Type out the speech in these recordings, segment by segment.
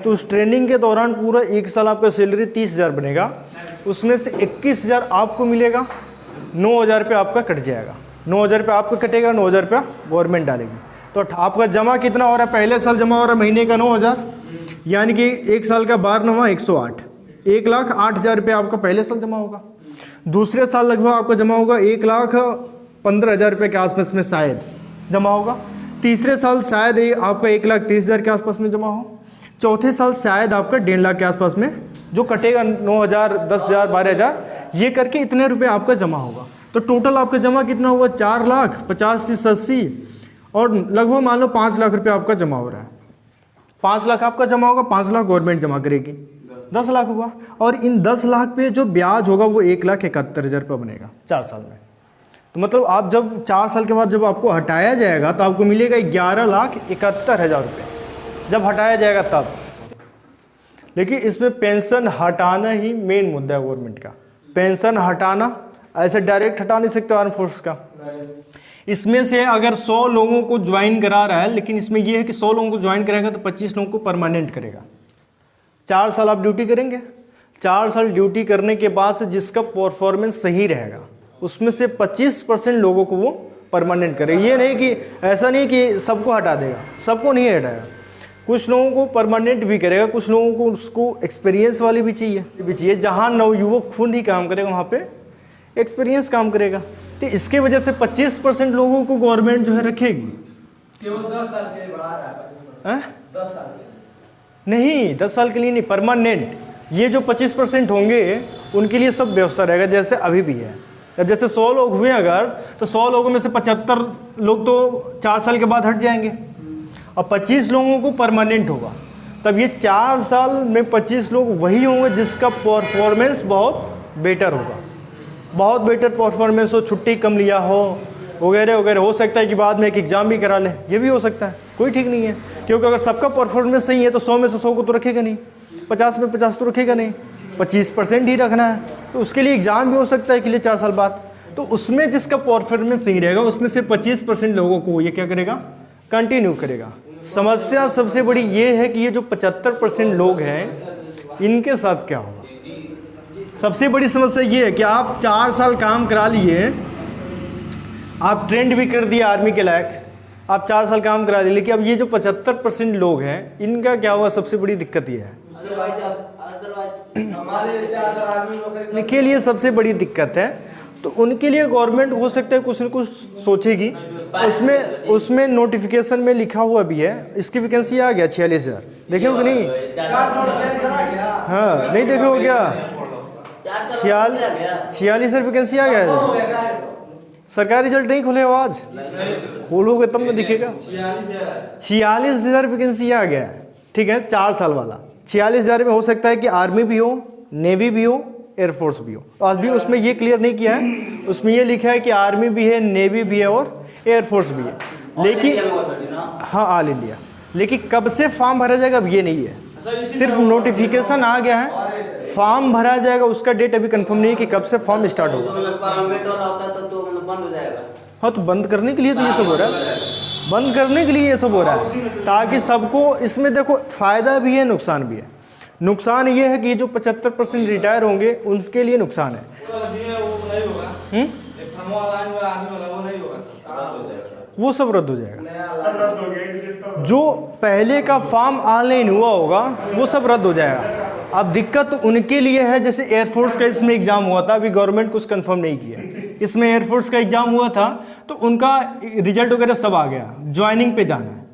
तो उस ट्रेनिंग के दौरान पूरा 1 साल आपका सैलरी 30,000 बनेगा, उसमें से 21,000 आपको मिलेगा, 9,000 रुपये आपका कट जाएगा, 9,000 रुपये आपका कटेगा, 9,000 रुपया गवर्नमेंट डालेगी। तो आपका जमा कितना हो रहा है, पहले साल जमा हो रहा है महीने का 9,000, यानी कि 1 साल का 12 108, 1,08,000 रुपये आपका पहले साल जमा होगा। दूसरे साल लगभग आपका जमा होगा 1,15,000 रुपये के आसपास में शायद जमा होगा। तीसरे साल शायद आपका 1,30,000 के आसपास में जमा हो। चौथे साल शायद आपका 1.5 लाख के आसपास में जो कटेगा, 9,000, 10,000, 12,000, ये करके इतने रुपए आपका जमा होगा। तो टोटल आपका जमा कितना हुआ, 4 लाख 50, 30, 80 और लगभग मान लो 5 लाख रुपये आपका जमा हो रहा है। 5 लाख आपका जमा होगा, 5 लाख गवर्नमेंट जमा करेगी, 10 लाख हुआ। और इन 10 लाख पे जो ब्याज होगा वो 1,71,000 रुपये बनेगा 4 साल में। तो मतलब आप जब 4 साल के बाद जब आपको हटाया जाएगा तो आपको मिलेगा 11,71,000 रुपये जब हटाया जाएगा तब। लेकिन इसमें पेंशन हटाना ही मेन मुद्दा है गवर्नमेंट का। पेंशन हटाना, ऐसे डायरेक्ट हटा नहीं सकते आर्म फोर्स का। इसमें से अगर 100 लोगों को ज्वाइन करा रहा है, लेकिन इसमें यह है कि 100 लोगों को ज्वाइन कराएगा तो 25 लोगों को परमानेंट करेगा। 4 साल आप ड्यूटी करेंगे, 4 साल ड्यूटी करने के बाद से जिसका परफॉर्मेंस सही रहेगा उसमें से 25% लोगों को वो परमानेंट करेगा। ये नहीं कि ऐसा नहीं कि सबको हटा देगा, सबको नहीं हटाएगा, कुछ लोगों को परमानेंट भी करेगा, कुछ लोगों को उसको एक्सपीरियंस वाली भी चाहिए। जहाँ नवयुवक खुद ही काम करेगा वहाँ पे एक्सपीरियंस काम करेगा। तो इसके वजह से 25% लोगों को गवर्नमेंट जो है रखेगी। केवल 10 साल के लिए बढ़ा रहा है 25%। 10 साल के लिए नहीं, 10 साल के लिए नहीं, परमानेंट। ये जो 25% होंगे उनके लिए सब व्यवस्था रहेगा जैसे अभी भी है। अब जैसे 100 लोग हुए अगर, तो 100 लोगों में से 75 लोग तो 4 साल के बाद हट जाएंगे और 25 लोगों को परमानेंट होगा। तब ये 4 साल में 25 लोग वही होंगे जिसका परफॉर्मेंस बहुत बेटर होगा, बहुत बेटर परफॉर्मेंस हो, छुट्टी कम लिया हो वगैरह वगैरह। हो सकता है कि बाद में एक एग्ज़ाम भी करा ले, ये भी हो सकता है, कोई ठीक नहीं है। क्योंकि अगर सबका परफॉर्मेंस सही है तो 100 में से 100 को तो रखेगा नहीं, 50 में 50 तो रखेगा नहीं, 25% ही रखना है। तो उसके लिए एग्ज़ाम भी हो सकता है कि लिए 4 साल बाद। तो उसमें जिसका परफॉर्मेंस सही रहेगा उसमें से 25% लोगों को ये क्या करेगा, कंटिन्यू करेगा। समस्या सबसे बड़ी ये है कि ये जो 75% लोग हैं इनके साथ क्या होगा। सबसे बड़ी समस्या ये है कि आप 4 साल काम करा लिए, आप ट्रेंड भी कर दिए आर्मी के लायक, आप 4 साल काम करा दिए, लेकिन अब ये जो 75% लोग हैं इनका क्या हुआ, सबसे बड़ी दिक्कत ये है। इनके लिए सबसे बड़ी दिक्कत है। तो उनके लिए गवर्नमेंट हो सकता है कुछ न कुछ सोचेगी। उसमें नोटिफिकेशन में लिखा हुआ भी है, इसकी वैकेंसी आ गया 46,000, देखे हो कि नहीं? हाँ, नहीं देखे हो क्या? 46,000 वैकेंसी आ गया है। सरकारी रिजल्ट नहीं खोले हो आज, खोलोगे तब ना दिखेगा। 46,000 वैकेंसी आ गया है, ठीक है, 4 साल वाला। 46,000 में हो सकता है कि आर्मी भी हो, नेवी भी हो, एयरफोर्स भी हो। आज भी उसमें ये क्लियर नहीं किया है, उसमें ये लिखा है कि आर्मी भी है, नेवी भी है और एयरफोर्स भी है। लेकिन हाँ, ऑल इंडिया। लेकिन कब से फॉर्म भरा जाएगा अब ये नहीं है, सिर्फ नोटिफिकेशन आ गया है, फॉर्म भरा जाएगा उसका डेट अभी कंफर्म नहीं है कि कब से फॉर्म स्टार्ट होगा। हाँ, तो बंद करने के लिए तो ये सब हो रहा है, बंद करने के लिए ये सब हो रहा है ताकि सबको, इसमें देखो फ़ायदा भी है नुकसान भी है। नुकसान ये है कि जो 75% रिटायर होंगे उनके लिए नुकसान है। वो सब रद्द हो जाएगा। जो पहले का फॉर्म ऑनलाइन हुआ होगा वो सब रद्द हो जाएगा। अब दिक्कत उनके लिए है, जैसे एयरफोर्स का इसमें एग्ज़ाम हुआ था, अभी गवर्नमेंट कुछ कंफर्म नहीं किया। इसमें एयरफोर्स का एग्ज़ाम हुआ था तो उनका रिजल्ट वगैरह सब आ गया, ज्वाइनिंग पे जाना है,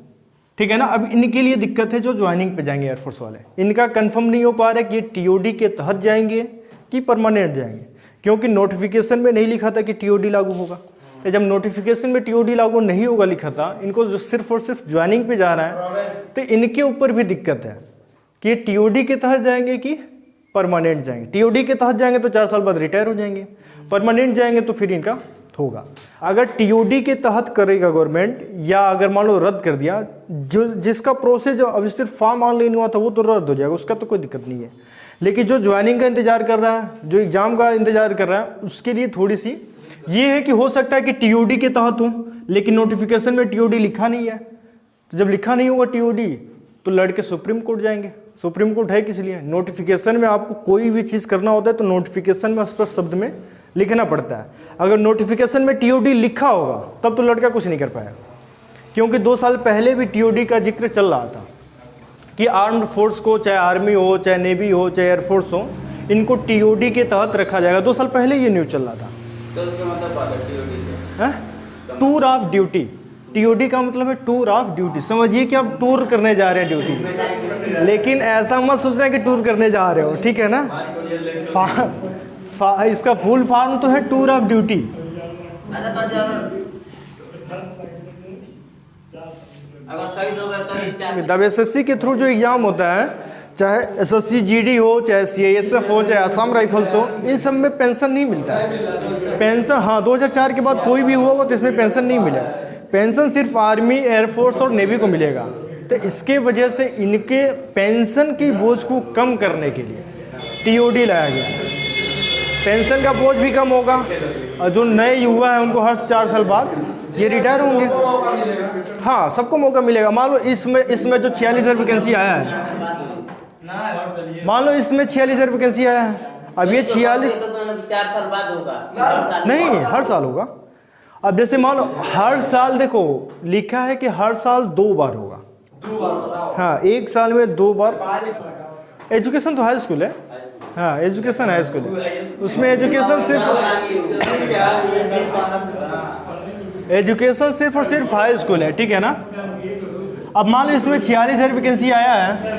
ठीक है ना। अब इनके लिए दिक्कत है जो ज्वाइनिंग पे जाएंगे एयरफोर्स वाले, इनका कंफर्म नहीं हो पा रहा है कि ये टीओडी के तहत जाएंगे कि परमानेंट जाएंगे, क्योंकि नोटिफिकेशन में नहीं लिखा था कि टीओडी लागू होगा। तो जब नोटिफिकेशन में टीओडी लागू नहीं होगा लिखा था, इनको जो सिर्फ और सिर्फ ज्वाइनिंग पे जा रहा है, तो इनके ऊपर भी दिक्कत है कि टीओडी के तहत जाएंगे कि परमानेंट जाएंगे। टीओडी के तहत जाएंगे तो 4 साल बाद रिटायर हो जाएंगे, परमानेंट जाएंगे तो फिर इनका होगा। अगर टीओडी के तहत करेगा गवर्नमेंट, या अगर मान लो रद्द कर दिया, जो जिसका प्रोसेस जो अभी सिर्फ फॉर्म ऑनलाइन हुआ था वो तो रद्द हो जाएगा, उसका तो कोई दिक्कत नहीं है। लेकिन जो ज्वाइनिंग का इंतजार कर रहा है, जो एग्जाम का इंतजार कर रहा है, उसके लिए थोड़ी सी ये है कि हो सकता है कि टीओडी के तहत हो, लेकिन नोटिफिकेशन में टीओडी लिखा नहीं है। तो जब लिखा नहीं होगा टीओडी तो लड़के सुप्रीम कोर्ट जाएंगे। सुप्रीम कोर्ट है किस लिए? नोटिफिकेशन में आपको कोई भी चीज़ करना होता है तो नोटिफिकेशन में स्पष्ट शब्द में लिखना पड़ता है। अगर नोटिफिकेशन में टीओडी लिखा होगा तब तो लड़का कुछ नहीं कर पाया, क्योंकि 2 साल पहले भी टीओडी का जिक्र चल रहा था कि आर्म्ड फोर्स को, चाहे आर्मी हो, चाहे नेवी हो, चाहे एयरफोर्स हो, इनको टीओडी के तहत रखा जाएगा। 2 साल पहले ये न्यूज़ चल रहा था। तो उसका मतलब टीओडी है टूर ऑफ ड्यूटी। टीओडी का मतलब है टूर ऑफ ड्यूटी। समझिए कि आप टूर करने जा रहे हैं ड्यूटी, लेकिन ऐसा मत सोच रहे हैं कि टूर करने जा रहे हो, ठीक है ना। इसका फुल फॉर्म तो है टूर ऑफ ड्यूटी। अगर सही होगा तो तब एसएससी के थ्रू जो एग्जाम होता है, चाहे एसएससी जीडी हो, चाहे सीआईएसएफ हो, चाहे असम राइफल्स हो, इन सब में पेंशन नहीं मिलता है। पेंशन हाँ 2004 के बाद कोई भी हुआ तो इसमें पेंशन नहीं मिला। पेंशन सिर्फ आर्मी, एयरफोर्स और नेवी को मिलेगा। तो इसके वजह से इनके पेंशन की बोझ को कम करने के लिए टीओडी लाया गया। पेंशन का बोझ भी कम होगा और जो नए युवा हैं उनको हर 4 साल बाद ये रिटायर होंगे। हाँ, सबको मौका मिलेगा। मान लो इसमें जो 46,000 वैकेंसी आया है, मान लो इसमें 46,000 वैकेंसी आया है, अब ये 46 4 साल बाद होगा नहीं, हर साल होगा। अब जैसे मान लो हर साल, देखो लिखा है कि हर साल 2 बार होगा। हाँ, 1 साल में 2 बार। एजुकेशन तो हाई स्कूल है। हाँ, एजुकेशन हाई स्कूल है, उसमें एजुकेशन सिर्फ और सिर्फ हाई स्कूल है, ठीक है ना। अब मान लो इसमें 46,000 वैकेंसी आया है,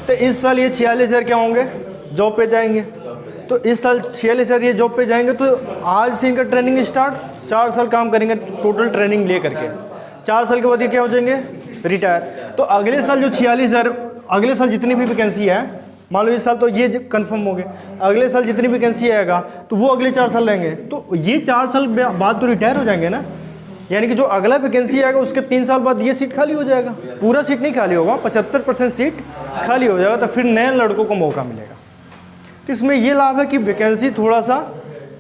तो इस साल ये 46,000 क्या होंगे? जॉब पे जाएंगे। तो इस साल 46,000 ये जॉब पे जाएंगे, तो आज से इनका ट्रेनिंग स्टार्ट, 4 साल काम करेंगे टोटल ट्रेनिंग ले करके। 4 साल के बाद ये क्या हो जाएंगे? रिटायर। तो अगले साल जो 46,000, अगले साल जितनी भी वैकेंसी है, मान लो इस साल तो ये कंफर्म हो गए, अगले साल जितनी वैकेंसी आएगा तो वो अगले 4 साल लेंगे, तो ये 4 साल बाद तो रिटायर हो जाएंगे ना। यानी कि जो अगला वैकेंसी आएगा उसके 3 साल बाद ये सीट खाली हो जाएगा। पूरा सीट नहीं खाली होगा, 75% सीट खाली हो जाएगा, तो फिर नए लड़कों को मौका मिलेगा। तो इसमें ये लाभ है कि वैकेंसी थोड़ा सा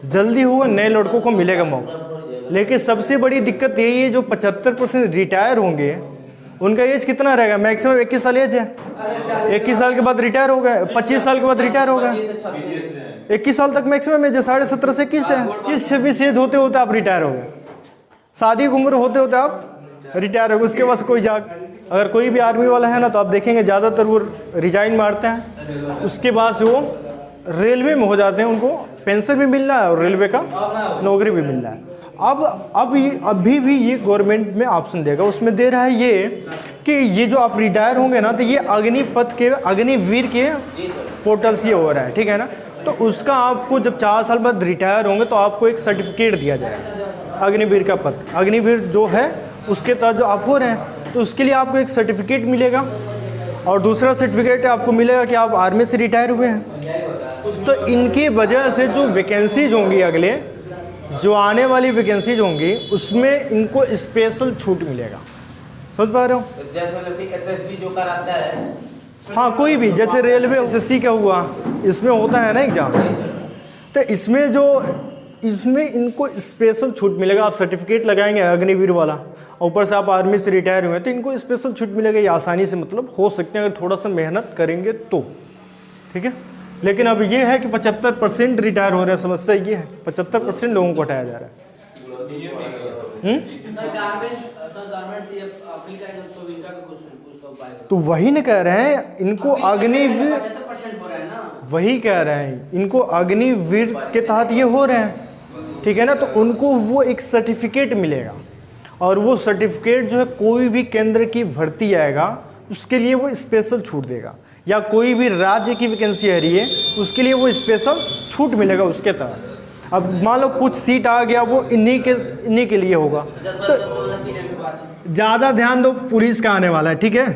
जल्दी होगा, नए लड़कों को मिलेगा मौका। लेकिन सबसे बड़ी दिक्कत यही है, जो 75% रिटायर होंगे उनका एज कितना रहेगा? मैक्सिमम 21 साल एज है। 21 साल के बाद रिटायर हो गए, 25 साल के बाद रिटायर हो गए, 21 साल तक मैक्सिमम एज है। 17.5 से 21 है, 25-26 एज होते होते आप रिटायर हो गए। शादी की उम्र होते होते आप रिटायर हो गए। उसके बाद कोई अगर कोई भी आर्मी वाला है ना, तो आप देखेंगे ज़्यादातर वो रिजाइन मारते हैं, उसके बाद वो रेलवे में हो जाते हैं, उनको पेंशन भी मिल रहा है और रेलवे का नौकरी भी मिल रहा है। अभी भी ये गवर्नमेंट में ऑप्शन देगा, उसमें दे रहा है ये कि ये जो आप रिटायर होंगे ना, तो ये अग्निपथ के, अग्निवीर के पोर्टल से हो रहा है, ठीक है ना। तो उसका आपको जब 4 साल बाद रिटायर होंगे तो आपको एक सर्टिफिकेट दिया जाएगा, अग्निवीर का पद। अग्निवीर जो है उसके तहत जो आप हो रहे हैं, तो उसके लिए आपको एक सर्टिफिकेट मिलेगा, और दूसरा सर्टिफिकेट आपको मिलेगा कि आप आर्मी से रिटायर हुए हैं। तो इनकी वजह से जो वैकेंसीज होंगी, अगले जो आने वाली वैकेंसीज होंगी, उसमें इनको स्पेशल छूट मिलेगा। समझ पा रहे हो? एसएसबी जो कराता है, हाँ, कोई भी, जैसे रेलवे एसएससी का हुआ, इसमें होता है ना एग्जाम, तो इसमें इनको स्पेशल छूट मिलेगा। आप सर्टिफिकेट लगाएंगे अग्निवीर वाला, ऊपर से आप आर्मी से रिटायर हुए, तो इनको स्पेशल छूट मिलेगा। ये आसानी से मतलब हो सकते हैं अगर थोड़ा सा मेहनत करेंगे तो, ठीक है। लेकिन अब ये है कि 75% रिटायर हो रहे हैं। समस्या ये है 75% लोगों को हटाया जा रहा है। तो वही नहीं कह रहे हैं, इनको अग्निवीर, वही कह रहे हैं इनको अग्निवीर के तहत ये हो रहे हैं, ठीक है ना। तो उनको वो एक सर्टिफिकेट मिलेगा, और वो सर्टिफिकेट जो है कोई भी केंद्र की भर्ती आएगा उसके लिए वो स्पेशल छूट देगा, या कोई भी राज्य की वैकेंसी आ रही है उसके लिए वो स्पेशल छूट मिलेगा उसके तहत। अब मान लो कुछ सीट आ गया, वो इन्हीं के लिए होगा। तो ज़्यादा ध्यान दो, पुलिस का आने वाला है, ठीक है।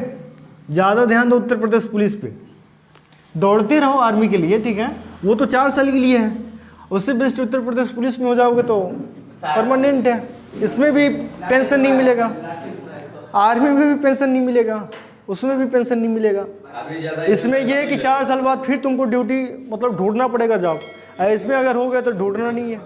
ज़्यादा ध्यान दो उत्तर प्रदेश पुलिस पे, दौड़ते रहो आर्मी के लिए, ठीक है। वो तो 4 साल के लिए है, उससे बेस्ट उत्तर प्रदेश पुलिस में हो जाओगे तो परमानेंट है। इसमें भी पेंशन नहीं मिलेगा, आर्मी में भी पेंशन नहीं मिलेगा, उसमें भी पेंशन नहीं मिलेगा। इसमें यह है कि 4 साल बाद फिर तुमको ड्यूटी मतलब ढूंढना पड़ेगा जॉब। इसमें अगर हो गया तो ढूंढना नहीं है।